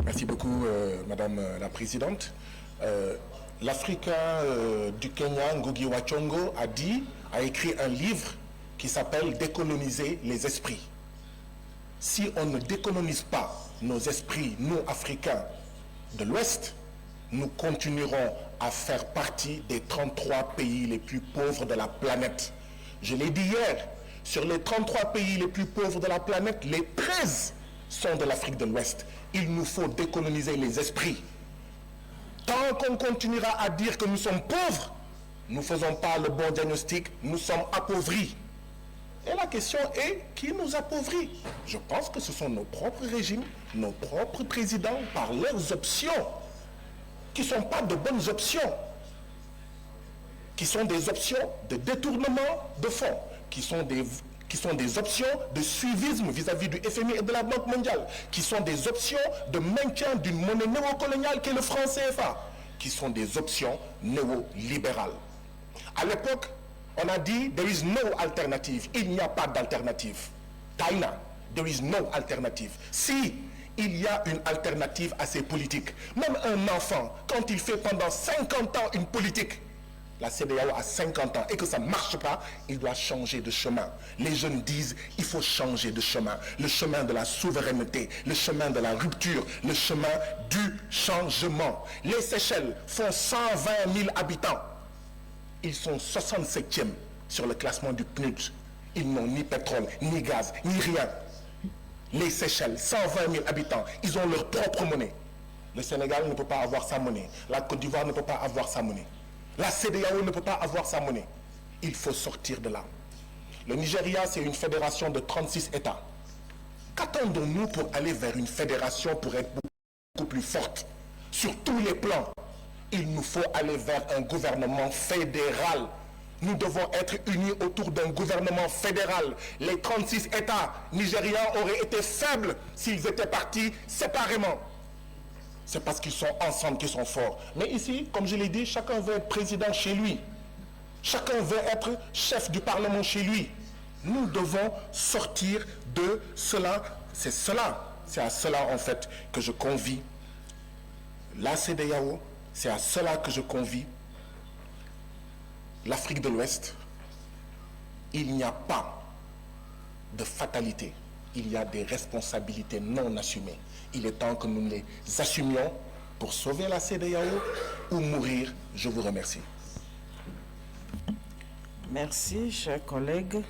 Merci beaucoup, Madame la Présidente. L'Africain du Kenya, Ngugi wa Thiong'o, a écrit un livre qui s'appelle « Décoloniser les esprits ». Si on ne décolonise pas nos esprits, nous, Africains de l'Ouest, nous continuerons à faire partie des 33 pays les plus pauvres de la planète. Je l'ai dit hier, sur les 33 pays les plus pauvres de la planète, les 13 sont de l'Afrique de l'Ouest. Il nous faut décoloniser les esprits. Tant qu'on continuera à dire que nous sommes pauvres, nous ne faisons pas le bon diagnostic, nous sommes appauvris. Et la question est, qui nous appauvrit? Je pense que ce sont nos propres régimes, nos propres présidents, par leurs options, qui ne sont pas de bonnes options, qui sont des options de détournement de fonds, qui sont des options de suivisme vis-à-vis du FMI et de la Banque mondiale, qui sont des options de maintien d'une monnaie néocoloniale qu'est le franc CFA, qui sont des options néolibérales. À l'époque, on a dit « there is no alternative », il n'y a pas d'alternative. Taïna, there is no alternative. Si il y a une alternative à ces politiques, même un enfant, quand il fait pendant 50 ans une politique, la CEDEAO a 50 ans et que ça ne marche pas, il doit changer de chemin. Les jeunes disent il faut changer de chemin. Le chemin de la souveraineté, le chemin de la rupture, le chemin du changement. Les Seychelles font 120 000 habitants. Ils sont 67e sur le classement du PNUD. Ils n'ont ni pétrole, ni gaz, ni rien. Les Seychelles, 120 000 habitants, ils ont leur propre monnaie. Le Sénégal ne peut pas avoir sa monnaie. La Côte d'Ivoire ne peut pas avoir sa monnaie. La CEDEAO ne peut pas avoir sa monnaie. Il faut sortir de là. Le Nigeria, c'est une fédération de 36 États. Qu'attendons-nous pour aller vers une fédération pour être beaucoup plus forte? Sur tous les plans, il nous faut aller vers un gouvernement fédéral. Nous devons être unis autour d'un gouvernement fédéral. Les 36 États nigérians auraient été faibles s'ils étaient partis séparément. C'est parce qu'ils sont ensemble qu'ils sont forts. Mais ici, comme je l'ai dit, chacun veut être président chez lui. Chacun veut être chef du Parlement chez lui. Nous devons sortir de cela. C'est à cela en fait que je convie la CEDEAO. C'est à cela que je convie l'Afrique de l'Ouest. Il n'y a pas de fatalité. Il y a des responsabilités non assumées. Il est temps que nous les assumions pour sauver la CEDEAO ou mourir. Je vous remercie. Merci, chers collègues.